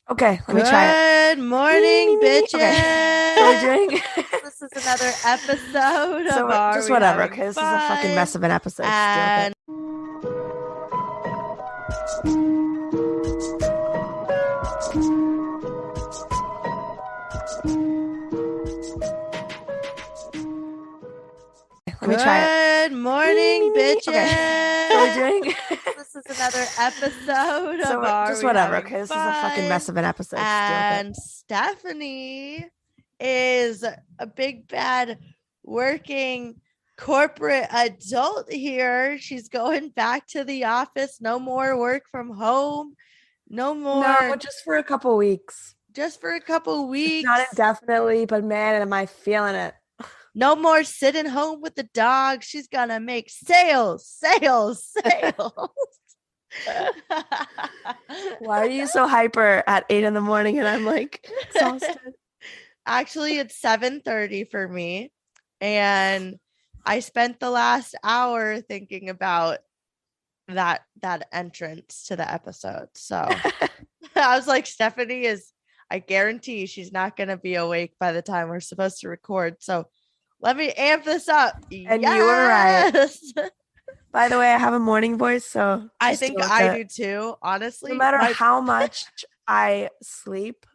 Okay, let me try it. Good morning, bitches. Okay, so we're doing. This is another episode So of we're Are just We whatever. Having Okay, this is a fucking Fun? mess of an episode. Just deal with it. And Let me try it. good morning, bitches. Okay, so we're doing. This is another episode So of we're Are just We whatever. Having Okay, this is a fucking mess Fun? of an episode. Just deal with it. And Stephanie is a big bad working corporate adult here. She's going back to the office. No more work from home. No No, more, just for a couple weeks. just for a couple Not weeks. indefinitely, but man, am I feeling it. No more sitting home with the dog. She's gonna make sales, sales, sales. Why are you so hyper at 8 in the morning and I'm like exhausted? Actually, it's 7:30 for me. And I spent the last hour thinking about that entrance to the episode. So I was like, I guarantee she's not gonna be awake by the time we're supposed to record. So let me amp this up. And you were right. Yes. By the way, I have a morning voice, so I think I do too. Honestly, no matter how much I sleep,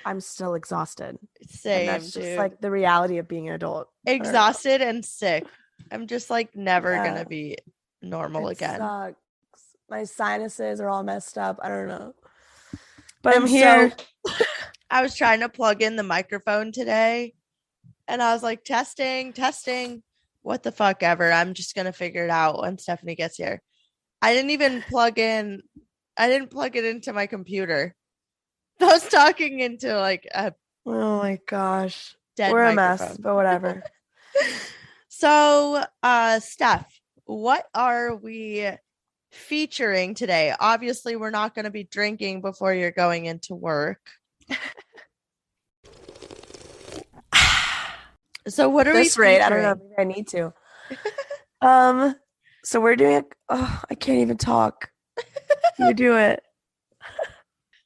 I'm still exhausted. same, And that's just dude. like the reality of being an adult. Exhausted and sick. I'm just like never Yeah. gonna be normal again. Sucks. My sinuses are all messed up. I don't know. But And I'm here. So, I was trying to plug in the microphone today and I was like, testing. What the fuck ever. I'm just gonna figure it out when Stephanie gets here. I didn't plug it into my computer. I was talking into like a Oh my gosh. dead We're microphone. a mess, but whatever. So, Steph, what are we featuring today? Obviously, we're not going to be drinking before you're going into work. So what are we featuring? I don't know. Maybe I need to. So we're doing I can't even talk. You do it.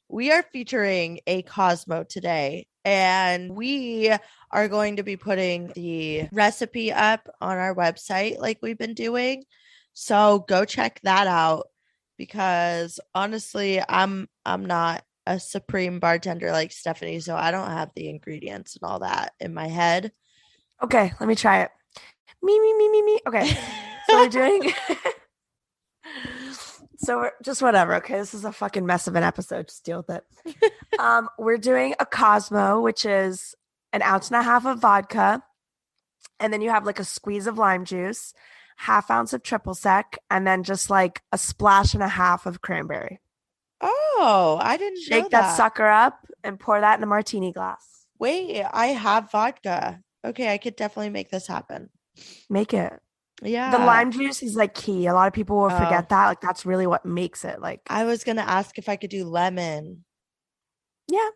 We are featuring a Cosmo today, and we are going to be putting the recipe up on our website like we've been doing. So go check that out, because honestly, I'm not a supreme bartender like Stephanie, so I don't have the ingredients and all that in my head. Okay, let me try it. Me. Okay. So we're doing So we're just whatever. Okay, this is a fucking mess of an episode. Just deal with it. We're doing a Cosmo, which is 1.5 ounces of vodka, and then you have like a squeeze of lime juice, 1/2 ounce of triple sec, and then just like a splash and a half of cranberry. Oh, I didn't know Shake that sucker up and pour that in a martini glass. Wait, I have vodka. Okay, I could definitely make this happen. Make it. Yeah. The lime juice is like key. A lot of people will forget that. Like that's really what makes it. Like I was gonna ask if I could do lemon. Yeah,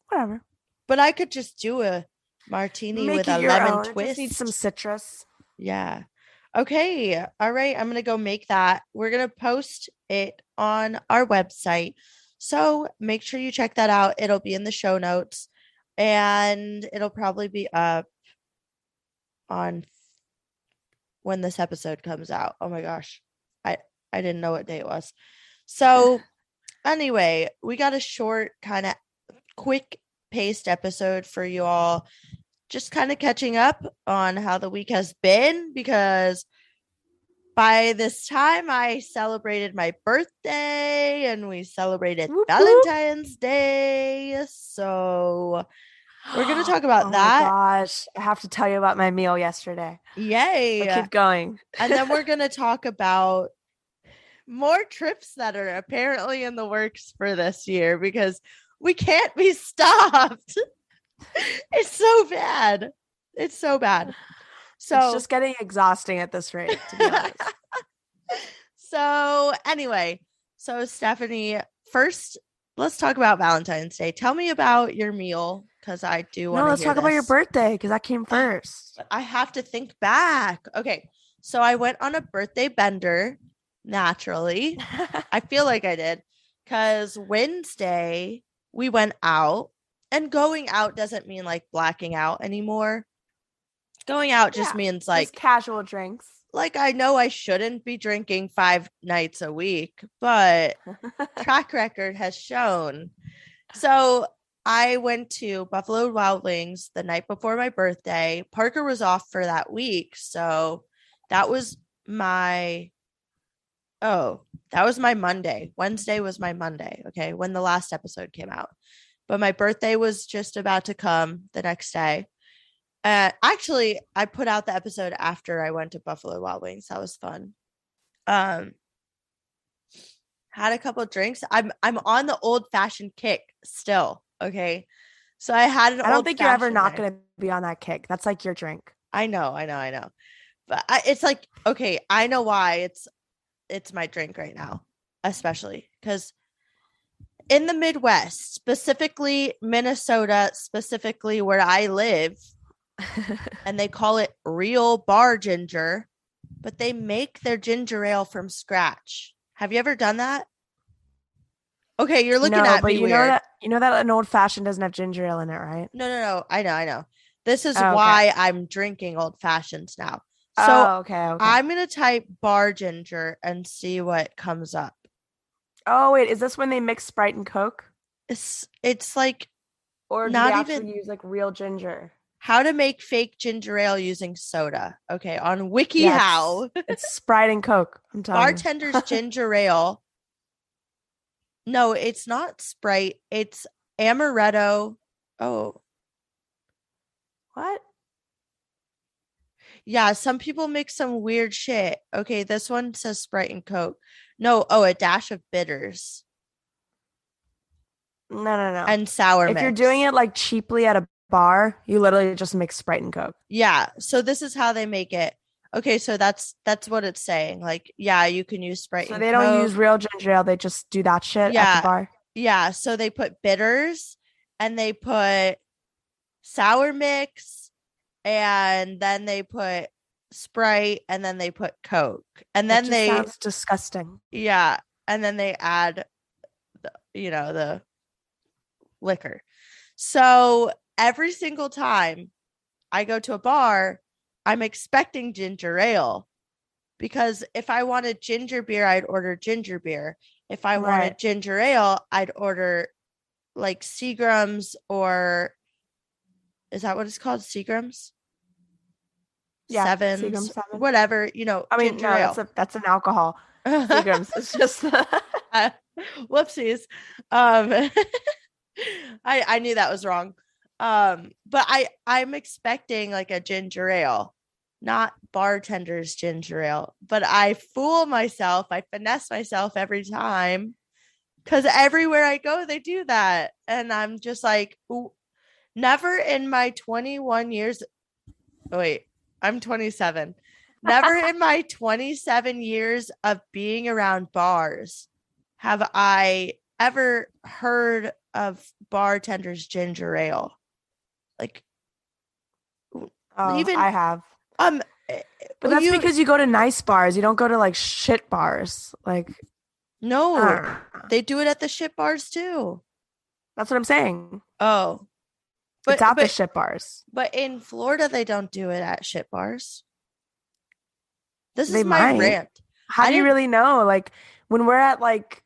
whatever. But I could just do a martini Make with it a your lemon own. It twist. just needs some citrus. Yeah. Okay. All right. I'm gonna go make that. We're gonna post it on our website. So make sure you check that out. It'll be in the show notes, and it'll probably be up on when this episode comes out. Oh my gosh. I didn't know what day it was. So anyway, we got a short, kind of quick paced episode for you all. Just kind of catching up on how the week has been, because by this time I celebrated my birthday and we celebrated Valentine's Day. So we're going to talk about that. Oh my gosh. I have to tell you about my meal yesterday. Yay. So keep going. And then we're going to talk about more trips that are apparently in the works for this year, because we can't be stopped. It's so bad. It's so bad. So it's just getting exhausting at this rate, to be honest. So anyway, so Stephanie, first let's talk about Valentine's Day. Tell me about your meal, because I do want to. No, let's talk about your birthday, because that came first. I have to think back. Okay, so I went on a birthday bender. Naturally, I feel like I did, because Wednesday we went out, and going out doesn't mean like blacking out anymore. Going out just Yeah, means just casual drinks. like I know I shouldn't be drinking 5 nights a week, but track record has shown. So I went to Buffalo Wild Wings the night before my birthday. Parker was off for that week, so that was my that was my Monday. Wednesday was my Monday, okay, when the last episode came out. But my birthday was just about to come the next day. Actually, I put out the episode after I went to Buffalo Wild Wings. That was fun. Had a couple drinks. I'm on the old fashioned kick still. Okay. So I had an I don't think you're ever not going to be on that kick. That's like your drink. I know. But it's like, okay, I know why it's my drink right now, especially because in the Midwest, specifically Minnesota, specifically where I live, and they call it real bar ginger, but they make their ginger ale from scratch. Have you ever done that? Okay, you're looking at me weird. You know that an old fashioned doesn't have ginger ale in it, right? No. I know. This is why I'm drinking old fashions now. So okay. I'm gonna type bar ginger and see what comes up. Oh wait, is this when they mix Sprite and Coke? It's like, or do not they actually use like real ginger? How to make fake ginger ale using soda. Okay, on WikiHow. It's Sprite and Coke. I'm telling Bartender's ginger ale. No, it's not Sprite. It's amaretto. Oh. What? Yeah, some people mix some weird shit. Okay, this one says Sprite and Coke. No, a dash of bitters. No. And sour mix. If you're doing it like cheaply at a bar, you literally just mix Sprite and Coke. Yeah, so this is how they make it. Okay, so that's what it's saying. Like, yeah, you can use Sprite and Coke. So they don't use real ginger ale, they just do that shit at the bar? Yeah, so they put bitters and they put sour mix and then they put Sprite and then they put Coke. And then sounds disgusting. Yeah, and then they add the liquor. So every single time I go to a bar, I'm expecting ginger ale, because if I wanted ginger beer, I'd order ginger beer. If I wanted ginger ale, I'd order like Seagram's, or is that what it's called? Seagram's? Yeah, Sevens, Seagram's 7. Whatever, I mean, ginger ale. That's an alcohol. Seagram's, it's just whoopsies. I knew that was wrong. But I'm expecting like a ginger ale, not Bartender's ginger ale. But I fool myself, I finesse myself every time, because everywhere I go they do that, and I'm just like, ooh, never in my 21 years. Oh, wait, I'm 27. Never in my 27 years of being around bars have I ever heard of Bartender's ginger ale. Like, even I have. But that's because you go to nice bars. You don't go to like shit bars. Like, no, they do it at the shit bars too. That's what I'm saying. Oh, but it's at the shit bars. But in Florida, they don't do it at shit bars. This is my rant. How do you really know? Like, when we're at like,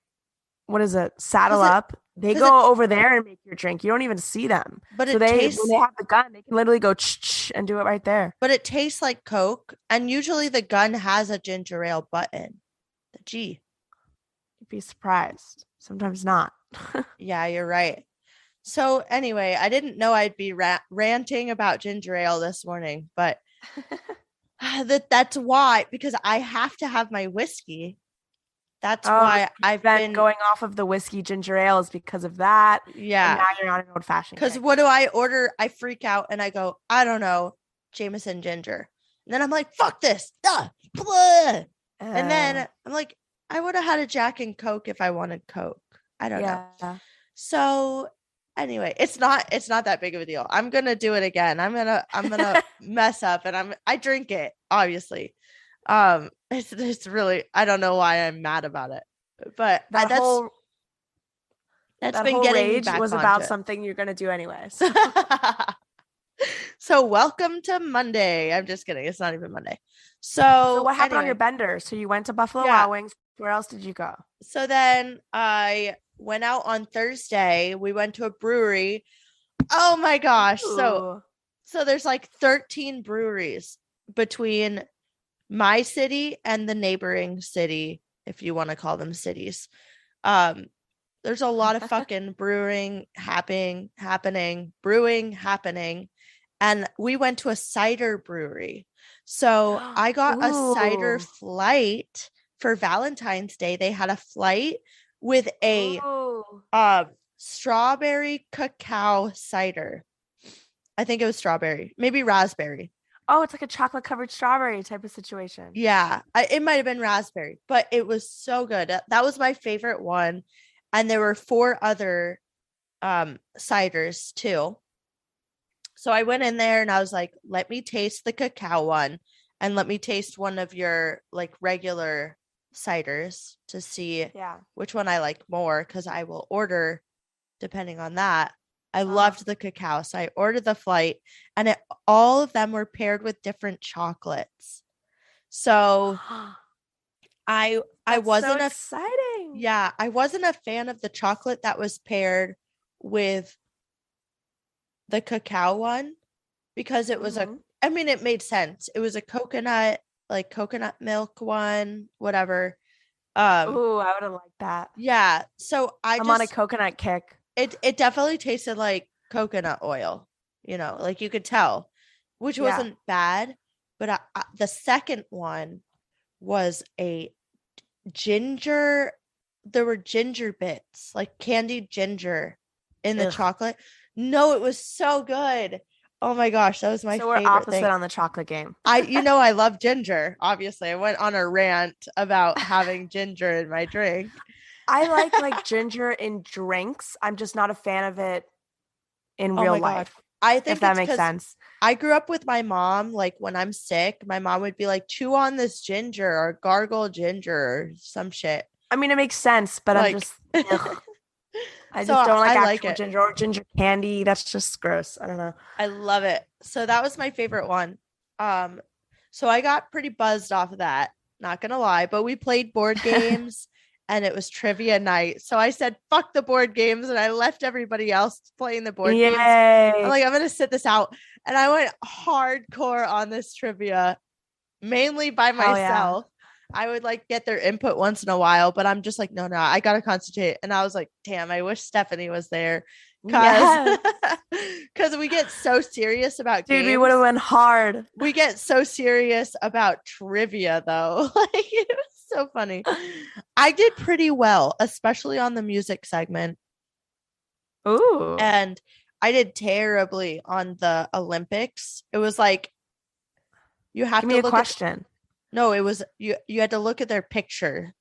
what is it? Saddle Up. They go over there and make your drink. You don't even see them. But when they have the gun, they can literally go and do it right there. But it tastes like Coke, and usually the gun has a ginger ale button. The G. You'd be surprised. Sometimes not. Yeah, you're right. So anyway, I didn't know I'd be ranting about ginger ale this morning, but that's why, because I have to have my whiskey. That's why I've been going off of the whiskey ginger ale, is because of that. Yeah. And now you're on an old fashioned. Because what do I order? I freak out and I go, I don't know, Jameson ginger. And then I'm like, fuck this. And then I'm like, I would have had a Jack and Coke if I wanted Coke. I don't know. So anyway, it's not that big of a deal. I'm gonna do it again. I'm gonna mess up, and I drink it, obviously. It's really, I don't know why I'm mad about it, but That's That been whole getting me rage back was onto about it. something you're gonna do anyways. So welcome to Monday. I'm just kidding. It's not even Monday. So So what happened on your anyway, bender? So you went to Buffalo yeah. Wild Wings. Where else did you go? So then I went out on Thursday. We went to a brewery. Oh my gosh. So there's like 13 breweries between my city and the neighboring city, if you want to call them cities. There's a lot of fucking brewing happening. And we went to a cider brewery. So I got a cider Ooh. flight for Valentine's Day. They had a flight with a Ooh. strawberry cacao cider. I think it was strawberry, maybe raspberry. Oh, it's like a chocolate covered strawberry type of situation. Yeah, it might have been raspberry, but it was so good. That was my favorite one. And there were 4 other ciders too. So I went in there and I was like, let me taste the cacao one and let me taste one of your like regular ciders to see which one I like more, because I will order depending on that. I loved the cacao, so I ordered the flight, and all of them were paired with different chocolates. So I wasn't so exciting. Yeah, I wasn't a fan of the chocolate that was paired with the cacao one, because it was I mean, it made sense. It was a coconut milk one, whatever. Ooh, I would have liked that. Yeah. So I'm on a coconut kick. It definitely tasted like coconut oil, like you could tell, which wasn't bad. But the second one was a ginger. There were ginger bits, like candied ginger in the chocolate. No, it was so good. Oh my gosh, that was my favorite thing. So we're opposite on the chocolate game. I love ginger. Obviously, I went on a rant about having ginger in my drink. I like ginger in drinks. I'm just not a fan of it in real life. I think if that makes sense. I grew up with my mom. Like when I'm sick, my mom would be like, chew on this ginger or gargle ginger or some shit. I mean, it makes sense, but I'm just I just don't like actual ginger or ginger candy. That's just gross. I don't know. I love it. So that was my favorite one. So I got pretty buzzed off of that, not gonna lie, but we played board games and it was trivia night. So I said, fuck the board games, and I left everybody else playing the board games. I'm like, I'm gonna sit this out. And I went hardcore on this trivia, mainly by myself. I would like get their input once in a while, but I'm just like, no, I gotta concentrate. And I was like, damn, I wish Stephanie was there, because we get so serious about games. We would have went hard. We get so serious about trivia though. Like, it was so funny. I did pretty well, especially on the music segment. Ooh. And I did terribly on the Olympics. It was like, you have to look a question. No, it was you had to look at their picture.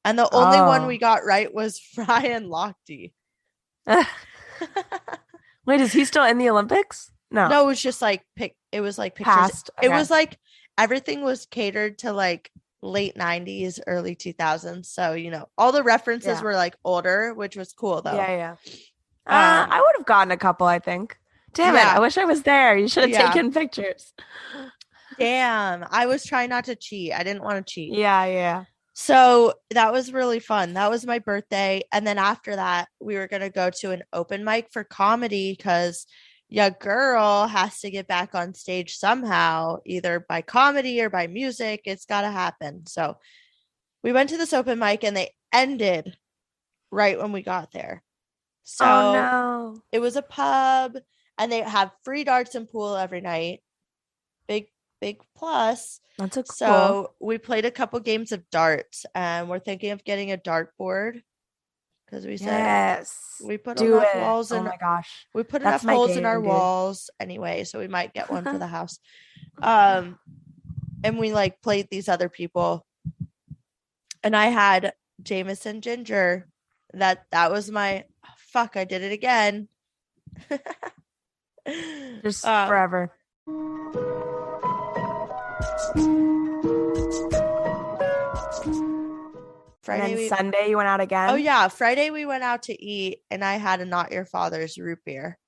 And the only one we got right was Ryan Lochte. Wait, is he still in the Olympics? No, it was just like it was like pictures. Past. Okay. It was like everything was catered to like late 90s, early 2000s. So, all the references were like older, which was cool though. Yeah. I would have gotten a couple, I think. Damn it. I wish I was there. You should have taken pictures. Damn. I was trying not to cheat. I didn't want to cheat. Yeah. So that was really fun. That was my birthday. And then after that, we were going to go to an open mic for comedy, because your girl has to get back on stage somehow, either by comedy or by music. It's got to happen. So we went to this open mic and they ended right when we got there. So it was a pub and they have free darts and pool every night. Big plus. That's a cool. So we played a couple games of darts, and we're thinking of getting a dartboard, because we said we put enough walls in. Oh my gosh, we put enough holes in our walls anyway, so we might get one for the house. And we like played these other people, and I had Jameson Ginger. That was my fuck. I did it again. Just forever. And Friday then we Sunday you went out Oh again? yeah, Friday we went out to eat and I had a Not Your Father's root beer.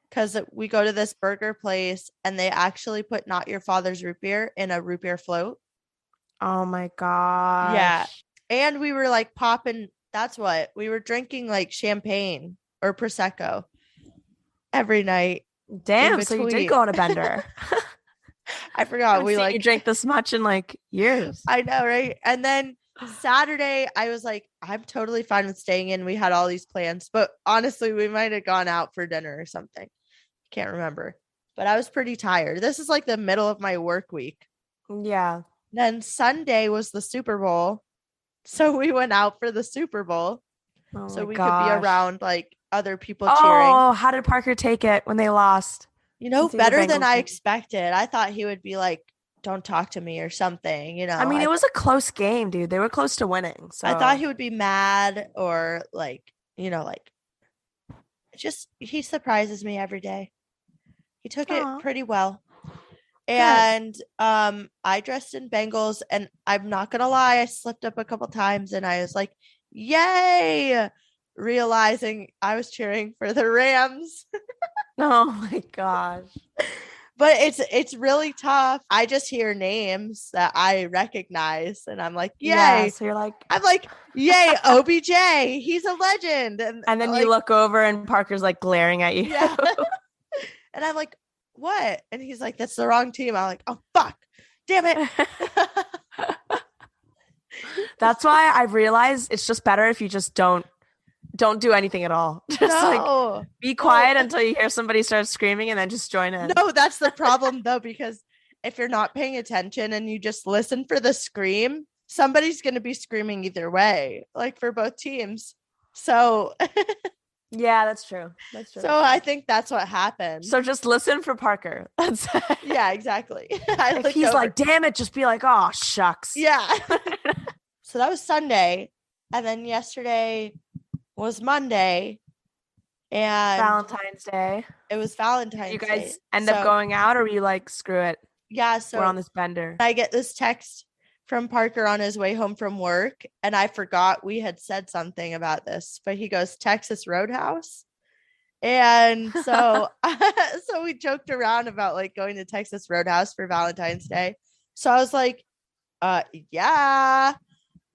Because we go to this burger place and they actually put Not Your Father's root beer in a root beer float. Oh my Yeah. gosh. And we were like popping, that's what we were drinking, like champagne or Prosecco every night in Damn, so you did between. go on a bender. I I forgot haven't we seen you like, drink this much in like years. I know, right? And then Saturday, I was like, I'm totally fine with staying in. We had all these plans, but honestly, we might have gone out for dinner or something. Can't remember, but I was pretty tired. This is like the middle of my work week. Yeah. Then Sunday was the Super Bowl. So we went out for the Super Bowl Oh so my we could be gosh. around like other people cheering. Oh, how did Parker take it when they lost? Since he's a Better than Bengals I fan. expected. I thought he would be like, don't talk to me or something. I mean, it was a close game, dude. They were close to winning. I thought So he would be mad or like, like just he surprises me every day. He took it Aw, pretty well. good. And I dressed in Bengals and I'm not gonna lie, I slipped up a couple times and I was like, yay, realizing I was cheering for the Rams. Oh my gosh. But it's really tough. I just hear names that I recognize and I'm like, Yeah. yay. So you're like, I'm like, yay, OBJ, he's a legend. And and then you like, look over and Parker's like glaring at you. yeah. And I'm like, what? And he's like, that's the wrong team. I'm like, oh fuck, damn it. That's why I've realized it's just better if you just don't do anything at all. Just like No. be quiet until you hear somebody start screaming and then just join in. No, that's the problem though, because if you're not paying attention and you just listen for the scream, somebody's going to be screaming either way, like for both teams. So, Yeah, that's true. That's true. so I think that's what happened. So just listen for Parker. That's Yeah, exactly. if he's like, damn it, just be like, oh shucks. yeah. So that was Sunday. And then yesterday was Monday. And Valentine's Day. it was Valentine's You Day. guys end up going out, or were you like, screw it? Yeah. So We're on this bender. I get this text from Parker on his way home from work, and I forgot we had said something about this, but he goes, Texas Roadhouse. And so so we joked around about like going to Texas Roadhouse for Valentine's Day. So I was like, yeah,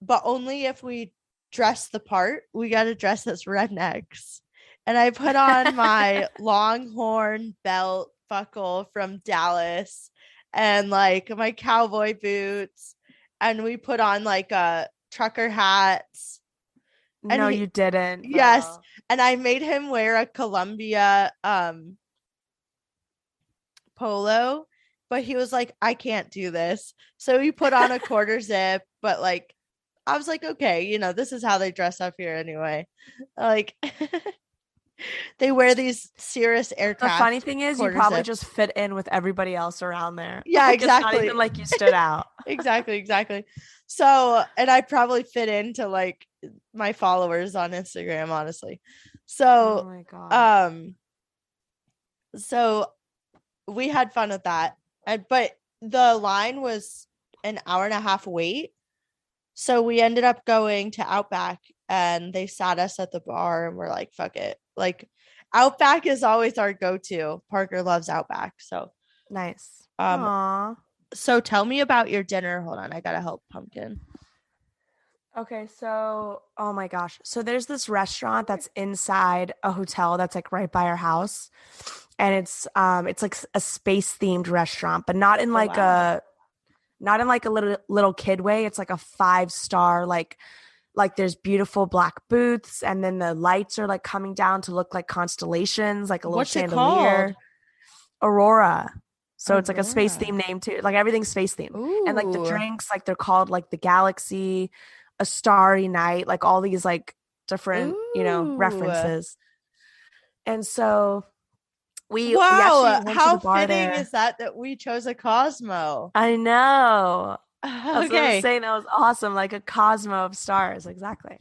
but only if we dress the part. We got to dress as rednecks. And I put on my Longhorn belt buckle from Dallas and like my cowboy boots, and we put on like trucker hats. And No, you didn't. Yes. Oh. And I made him wear a Columbia polo, but he was like, I can't do this. So he put on a quarter zip, but like I was like, okay, this is how they dress up here anyway. Like they wear these Cirrus The aircraft. funny thing is, you quarter probably zip. just fit in with everybody else around there. Yeah, Like, it's not exactly. even like you stood out. Exactly. So, and I probably fit into like my followers on Instagram, honestly. Oh So, my god. so we had fun with that. But the line was an hour and a half wait. So we ended up going to Outback and they sat us at the bar and we're like, fuck it. Like Outback is always our go-to. Parker loves Outback. So Nice. Aww. So tell me about your dinner. Hold on, I gotta help Pumpkin. Okay, so oh my gosh. So there's this restaurant that's inside a hotel that's like right by our house. And it's like a space themed restaurant, but not in like wow. a little kid way. It's like a 5-star, like there's beautiful black booths, and then the lights are like coming down to look like constellations, like a little What's it chandelier. called? Aurora. So it's like a space Aurora. theme name too. Like everything's space themed. And like the Ooh. drinks, like they're called like the Galaxy, a Starry Night, like all these like different, Ooh. references. And so we Wow, actually went to how the bar fitting there. is that we chose a Cosmo. I know. That's what I was Okay. saying. That was awesome. Like a Cosmo of stars. Exactly.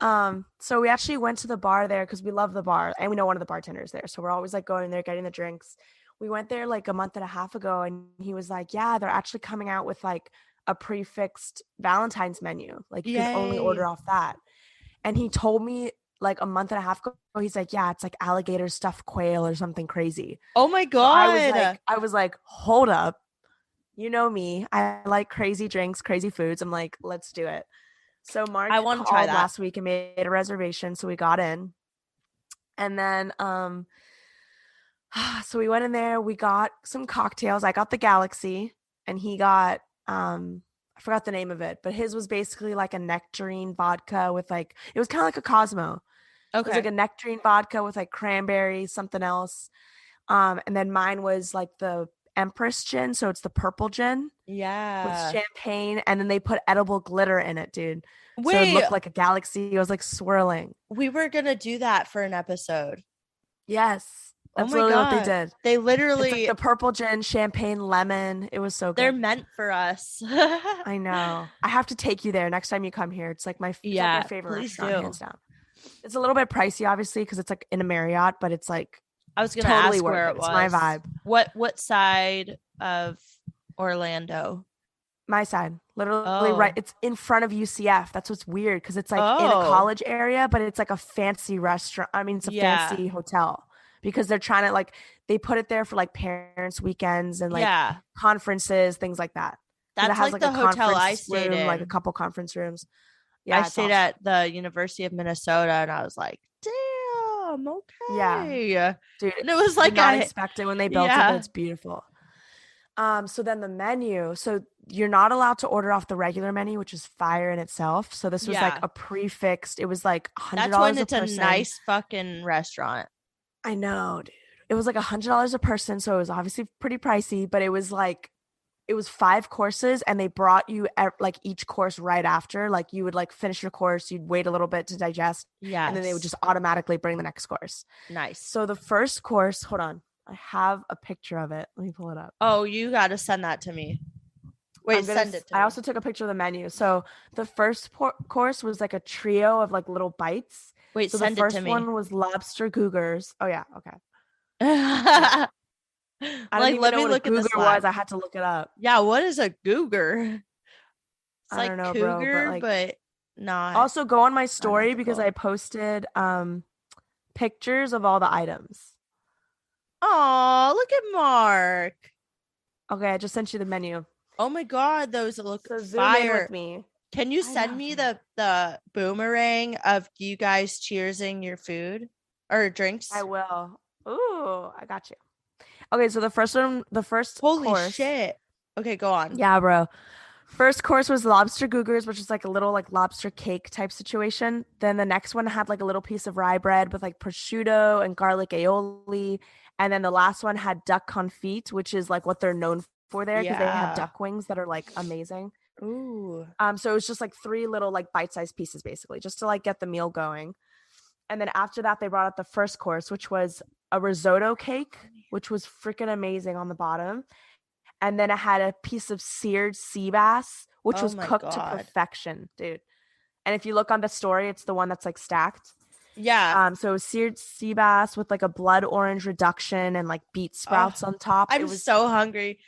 So we actually went to the bar there because we love the bar and we know one of the bartenders there. So we're always like going there, getting the drinks. We went there like a month and a half ago and he was like, yeah, they're actually coming out with like a prefixed Valentine's menu. Like you can only Yay. order off that. And he told me like a month and a half ago, he's like, yeah, it's like alligator stuffed quail or something crazy. Oh my So God. I was like, hold up. You know me. I like crazy drinks, crazy foods. I'm like, let's do it. So Mark I want to try called that. last week and made a reservation. So we got in. And then so we went in there, we got some cocktails. I got the Galaxy and he got I forgot the name of it, but his was basically like a nectarine vodka with like it was kind of like a Cosmo. It was like Okay. a nectarine vodka with like cranberry, something else. And then mine was like the Empress gin, so it's the purple gin with Yeah. champagne, and then they put edible glitter in it, dude. So it Wait, looked like a galaxy. It was like swirling. we were gonna do that for an episode. Yes, Oh that's my literally what they God. did. They It's like literally, the purple gin, champagne, lemon. It was so they're good. meant for us. I know. I have to take you there next time you come here. It's like it's like our Yeah, favorite please restaurant, do. hands down. It's a little bit pricey, obviously, because it's like in a Marriott, but it's like I was gonna totally ask worth where it. it It's my was. vibe. What side of Orlando? My side, literally right. Oh. It's in front of UCF. That's what's weird because it's like in a Oh. college area, but it's like a fancy restaurant. I mean, it's a Yeah. fancy hotel because they're trying to like they put it there for like parents' weekends and like Yeah. conferences, things like that. Because it That's has like like a the hotel I conference stayed room, like a in. couple conference rooms. I Yeah, it's stayed awesome. at the University of Minnesota and I was like, damn, Yeah, okay. dude, And it was did like not a expect it when they built it, but yeah. it's beautiful. So then the menu, so you're not allowed to order off the regular menu, which is fire in itself. So this was like Yeah. a prefixed, it was like hundred That's when dollars a it's a person. nice fucking restaurant. I know, dude. It was like $100 a person, so it was obviously pretty pricey, but it was like it was 5 courses and they brought you like each course right after. Like you would like finish your course, you'd wait a little bit to digest, and then they would Yes. just automatically bring the next course. Nice. So the first course, hold on. I have a picture of it. Let me pull it up. Oh, you got to send that to me. Wait, send it to I me. also took a picture of the menu. So the first course was like a trio of like little bites. Wait, So the send it to first me. one was lobster googers. Oh yeah, okay. Like, I didn't even let know me what a look at the googer slide. was. I had to look it up. Yeah, what is a cougar? It's I like don't know, bro, cougar, like but not also go on my story because unethical. I posted pictures of all the items. Oh, look at Mark. Okay, I just sent you the menu. Oh my God, those look So zoom in fire. with me. Can you I send know, me dude. the boomerang of you guys cheersing your food or drinks? I will. Ooh, I got you. Okay, so the first Holy course. shit. Okay, go on. Yeah, bro. First course was lobster googers, which is like a little like lobster cake type situation. Then the next one had like a little piece of rye bread with like prosciutto and garlic aioli. And then the last one had duck confit, which is like what they're known for there because they have Yeah. duck wings that are like amazing. Ooh. So it was just like 3 little like bite-sized pieces basically, just to like get the meal going. And then after that, they brought out the first course, which was a risotto cake, which was freaking amazing on the bottom. And then it had a piece of seared sea bass, which Oh was my cooked to God. perfection, dude. And if you look on the story, it's the one that's like stacked. Yeah. So it was seared sea bass with like a blood orange reduction and like beet sprouts Oh, on top. I'm so hungry.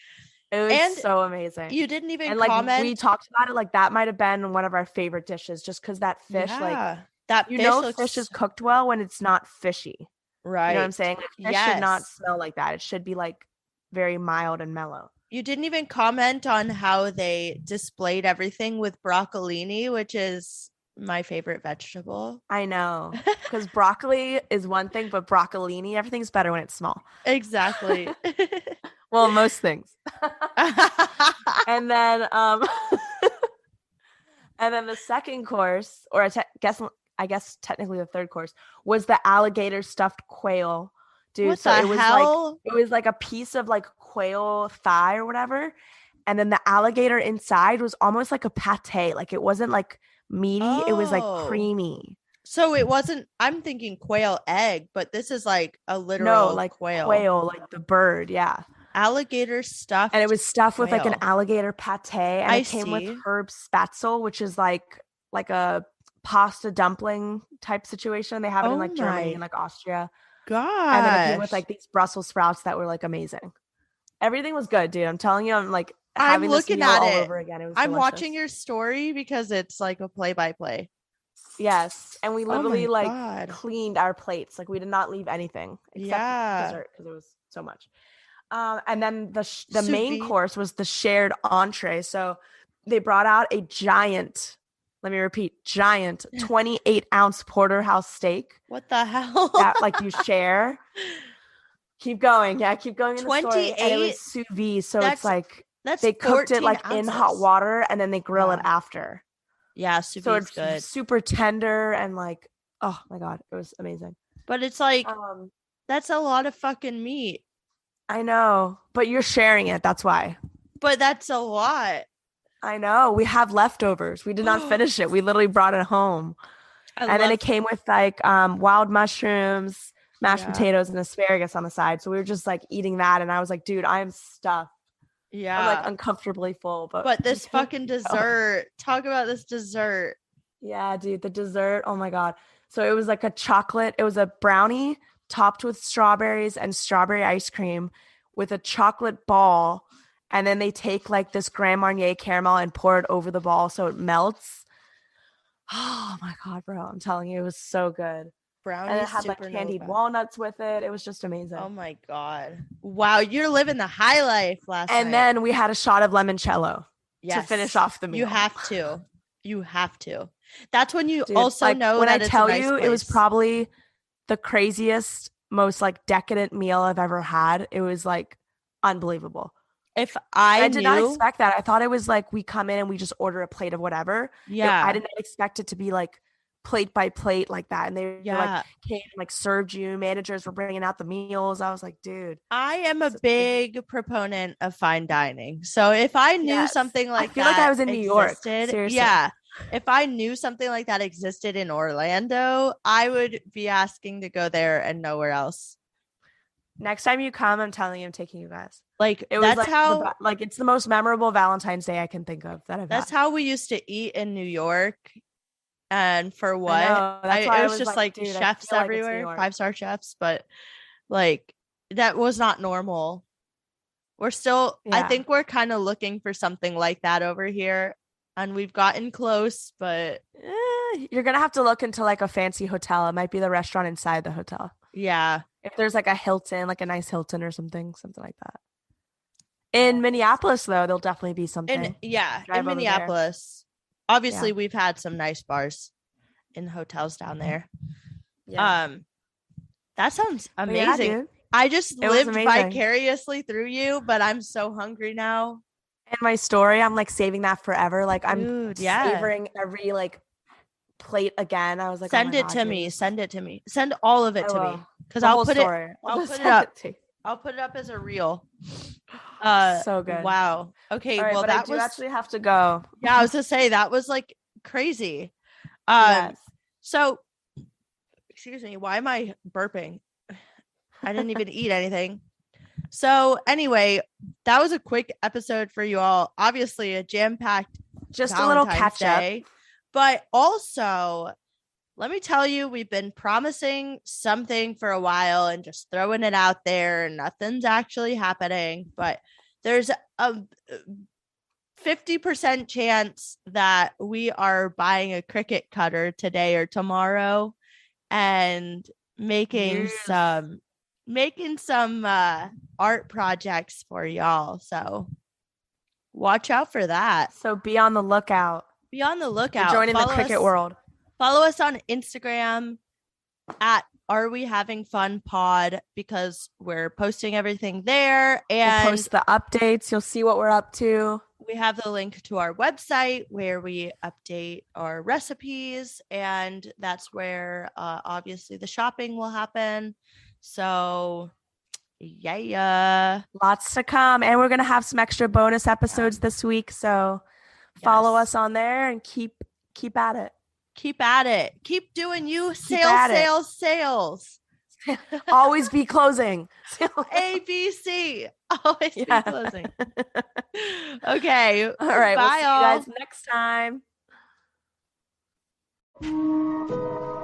It was And so amazing. you didn't even And like we comment. talked about it, like that might have been one of our favorite dishes, just because that fish, like Yeah. That you fish know, looks fish is cooked well when it's not fishy. You know what I'm right. saying? Like fish should not Yes. smell like that. It should be like very mild and mellow. You didn't even comment on how they displayed everything with broccolini, which is my favorite vegetable. I know. Because broccoli is one thing, but broccolini, everything's better when it's small. Exactly. Well, most things. And then and then the second course, or I guess technically the third course, was the alligator stuffed quail. Dude, What so the it was hell? like a piece of like quail thigh or whatever. And then the alligator inside was almost like a pate. Like it wasn't like meaty, it was like Oh. creamy. So it wasn't, I'm thinking quail egg, but this is like a No, literal like quail. quail, like the bird, yeah. Alligator And it stuffed was stuffed with like an quail. alligator pate, and I it came with see. herb spatzel, which is like a pasta dumpling type situation. They have it in Oh like Germany and my like Austria. And then it came with gosh. like these Brussels sprouts that were like amazing. Everything was good, dude. I'm telling you, I'm like I'm having this looking meal at all it. over again. It was I'm delicious. watching your story because it's like a play-by-play. Yes, and we Oh literally my like God. cleaned our plates. Like we did not leave anything except Yeah. dessert because it was so much. And then the Sous main vide. course was the shared entree. So they brought out a giant, let me repeat, giant 28-ounce porterhouse steak What the hell? that like you share. Keep going. Yeah, keep going in the story. And it 28? was sous vide. So That's it's like that's they cooked it 14 like in hot ounces. water and then they grill it Wow. after. Yeah, sous So vide's it's good. super tender and like, oh my God, it was amazing. But it's like Um, that's a lot of fucking meat. I know, but you're sharing it. That's why. But that's a lot. I know. We have leftovers. We did not finish it. We literally brought it home. And then it came with like wild mushrooms, mashed potatoes, and asparagus on the side. So we were just like eating that. And I was like, dude, I am stuffed. Yeah. I'm like uncomfortably full. But this fucking dessert. Talk about this dessert. Yeah, dude, the dessert. Oh my God. So it was like a chocolate, it was a brownie topped with strawberries and strawberry ice cream with a chocolate ball. And then they take like this Grand Marnier caramel and pour it over the ball so it melts. Oh my God, bro. I'm telling you, it was so good. Brownie And it had like candied walnuts with it. It was just amazing. Oh my God. Wow, you're living the high life last night. And then we had a shot of limoncello to finish off the meal. You have to. You have to. That's when you Dude, also like, know when that I it's tell a nice you place. it was probably the craziest, most like decadent meal I've ever had. It was like unbelievable. If I did not expect that. I thought it was like we come in and we just order a plate of whatever. Yeah. I did not expect it to be like plate by plate like that. And they like came and like served you. Managers were bringing out the meals. I was like, dude. I am a big proponent of fine dining. So if I knew something like that, I feel like I was in New York. Seriously. Yeah. If I knew something like that existed in Orlando, I would be asking to go there and nowhere else. Next time you come, I'm telling you, I'm taking you guys. Like it was like how like it's the most memorable Valentine's Day I can think of that I've That's had. how we used to eat in New York. And for what? It was just like dude, chefs everywhere, like 5-star chefs, but like that was not normal. We're still, I think we're kind of looking for something like that over here. And we've gotten close, but you're gonna have to look into like a fancy hotel. It might be the restaurant inside the hotel. Yeah. If there's like a Hilton, like a nice Hilton or something like that. In Minneapolis, though, there'll definitely be something. In Minneapolis. Obviously, we've had some nice bars in hotels down there. Yeah. That sounds amazing. Yeah, I just lived vicariously through you, but I'm so hungry now. And my story, I'm like saving that forever. Like I'm savoring every like plate again. I was like, send it to me. Send it to me. Send all of it to me. Because I'll put it up. I'll put it up as a reel. So good. Wow. Okay. Well, that I do actually have to go. Yeah, I was to say that was like crazy. So excuse me, why am I burping? I didn't even eat anything. So anyway, that was a quick episode for you all. Obviously a jam-packed just a little catch up. But also, let me tell you, we've been promising something for a while and just throwing it out there, and nothing's actually happening. But there's a 50% chance that we are buying a Cricut cutter today or tomorrow and making some art projects for y'all. So watch out for that. So be on the lookout. Be on the lookout. You're joining the Cricut world. Follow us on Instagram at Are We Having Fun Pod, because we're posting everything there, and we'll post the updates. You'll see what we're up to. We have the link to our website where we update our recipes, and that's where obviously the shopping will happen. So yeah, lots to come, and we're gonna have some extra bonus episodes this week. So follow us on there and keep at it. Keep at it. Keep doing you sales. Always be closing. ABC. Always be closing. Okay. All right. Bye, we'll see you guys next time.